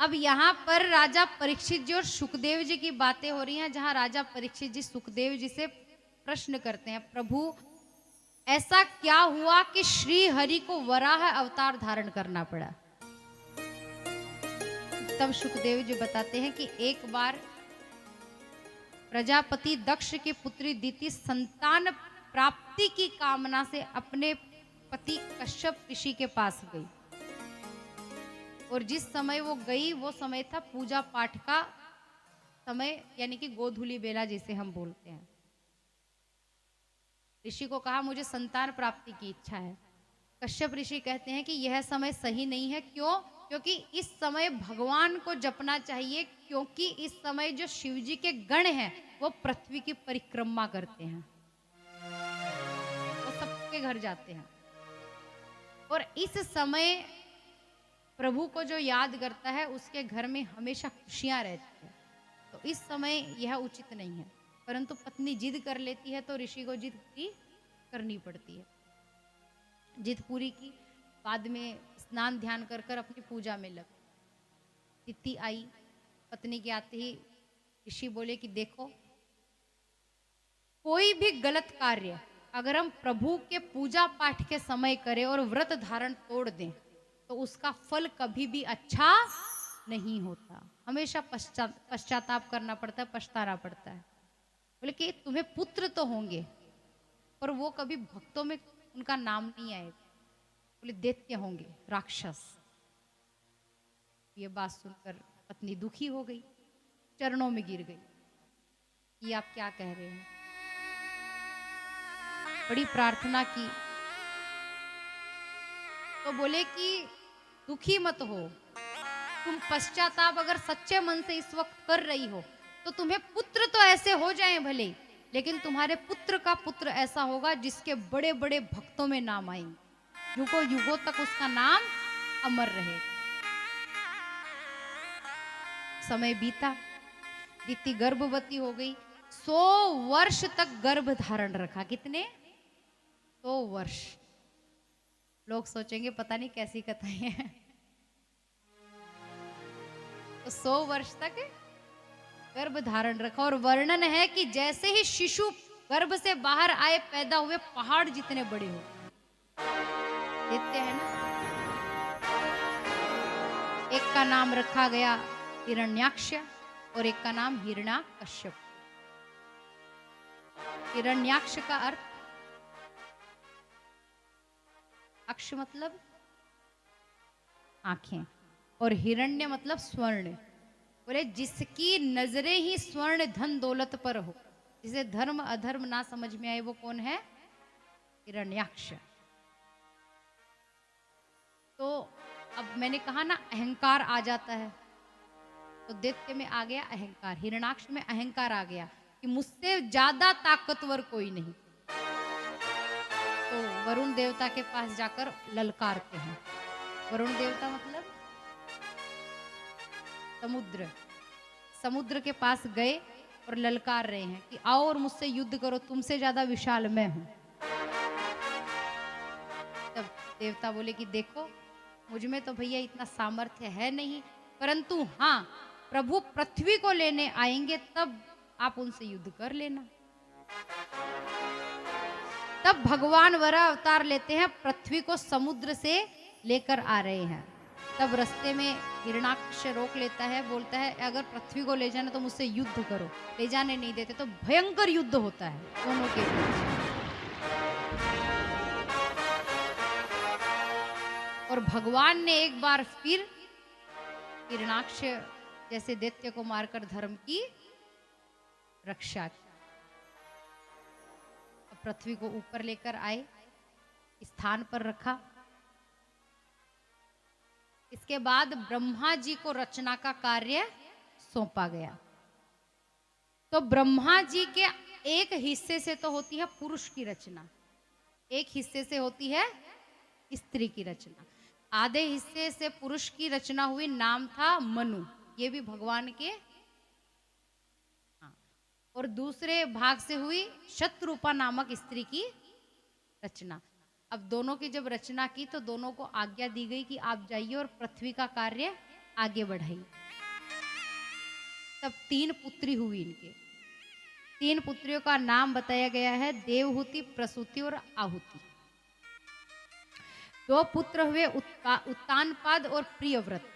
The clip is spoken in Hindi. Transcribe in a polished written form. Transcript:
अब यहाँ पर राजा परीक्षित जी और सुखदेव जी की बातें हो रही हैं, जहाँ राजा परीक्षित जी सुखदेव जी से प्रश्न करते हैं, प्रभु ऐसा क्या हुआ कि श्री हरि को वराह अवतार धारण करना पड़ा। तब सुखदेव जी बताते हैं कि एक बार प्रजापति दक्ष की पुत्री दीति संतान प्राप्ति की कामना से अपने पति कश्यप ऋषि के पास गई, और जिस समय वो गई वो समय था पूजा पाठ का समय, यानी कि गोधूली बेला जिसे हम बोलते हैं। ऋषि को कहा मुझे संतान प्राप्ति की इच्छा है। कश्यप ऋषि कहते हैं कि यह समय सही नहीं है। क्यों? क्योंकि इस समय भगवान को जपना चाहिए, क्योंकि इस समय जो शिव जी के गण हैं वो पृथ्वी की परिक्रमा करते हैं, वो सबके घर जाते हैं, और इस समय प्रभु को जो याद करता है उसके घर में हमेशा खुशियां रहती है। तो इस समय यह उचित नहीं है। परंतु पत्नी जिद कर लेती है तो ऋषि को जिद पूरी करनी पड़ती है। जिद पूरी की, बाद में स्नान ध्यान कर कर अपनी पूजा में लग। तिथि आई, पत्नी के आते ही ऋषि बोले कि देखो, कोई भी गलत कार्य अगर हम प्रभु के पूजा पाठ के समय करें और व्रत धारण तोड़ दें तो उसका फल कभी भी अच्छा नहीं होता, हमेशा पश्चाताप करना पड़ता है, पछताना पड़ता है। बोले कि तुम्हें पुत्र तो होंगे पर वो कभी भक्तों में उनका नाम नहीं आएगा। बोले दैत्य होंगे, राक्षस। ये बात सुनकर पत्नी दुखी हो गई, चरणों में गिर गई। ये आप क्या कह रहे हैं? बड़ी प्रार्थना की तो बोले कि दुखी मत हो, तुम पश्चाताप अगर सच्चे मन से इस वक्त कर रही हो तो तुम्हें पुत्र तो ऐसे हो जाएं भले, लेकिन तुम्हारे पुत्र का पुत्र ऐसा होगा जिसके बड़े बड़े भक्तों में नाम आएंगे, युगों युगों तक उसका नाम अमर रहेगा। समय बीता, दीति गर्भवती हो गई, 100 वर्ष तक गर्भ धारण रखा। कितने? 100 वर्ष। लोग सोचेंगे पता नहीं कैसी कथाएं हैं। तो 100 वर्ष तक गर्भ धारण रखा, और वर्णन है कि जैसे ही शिशु गर्भ से बाहर आए, पैदा हुए पहाड़ जितने बड़े हो। देखते हैं ना, एक का नाम रखा गया हिरण्याक्ष और एक का नाम हिरण्याकश्यप। हिरण्याक्ष का अर्थ, अक्ष मतलब आंखें, और हिरण्य मतलब स्वर्ण। बोले जिसकी नजरें ही स्वर्ण धन दौलत पर हो, जिसे धर्म अधर्म ना समझ में आए, वो कौन है? हिरण्याक्ष। तो अब मैंने कहा ना अहंकार आ जाता है, तो दैत्य में आ गया अहंकार, हिरण्याक्ष में अहंकार आ गया कि मुझसे ज्यादा ताकतवर कोई नहीं। तो वरुण देवता के पास जाकर ललकारते हैं। वरुण देवता मतलब समुद्र। समुद्र के पास गए और ललकार रहे हैं कि आओ और मुझसे युद्ध करो, तुमसे ज्यादा विशाल मैं हूं। तब देवता बोले कि देखो, मुझ में तो भैया इतना सामर्थ्य है नहीं, परंतु हाँ, प्रभु पृथ्वी को लेने आएंगे तब आप उनसे युद्ध कर लेना। तब भगवान वराह अवतार लेते हैं, पृथ्वी को समुद्र से लेकर आ रहे हैं। तब रास्ते में हिरण्याक्ष रोक लेता है, बोलता है अगर पृथ्वी को ले जाना तो मुझसे युद्ध करो। ले जाने नहीं देते तो भयंकर युद्ध होता है दोनों के बीच। और भगवान ने एक बार फिर हिरण्याक्ष जैसे दैत्य को मारकर धर्म की रक्षा की। पृथ्वी को ऊपर लेकर आए, स्थान पर रखा। इसके बाद ब्रह्मा जी को रचना का कार्य सौंपा गया। तो ब्रह्मा जी के एक हिस्से से तो होती है पुरुष की रचना, एक हिस्से से होती है स्त्री की रचना। आधे हिस्से से पुरुष की रचना हुई, नाम था मनु, ये भी भगवान के। और दूसरे भाग से हुई शत्रुपा नामक स्त्री की रचना। अब दोनों की जब रचना की तो दोनों को आज्ञा दी गई कि आप जाइए और पृथ्वी का कार्य आगे बढ़ाई। तब 3 पुत्री हुई इनके। 3 पुत्रियों का नाम बताया गया है देवहूति, प्रसूति और आहुति। 2 पुत्र हुए उत्तानपाद और प्रियव्रत।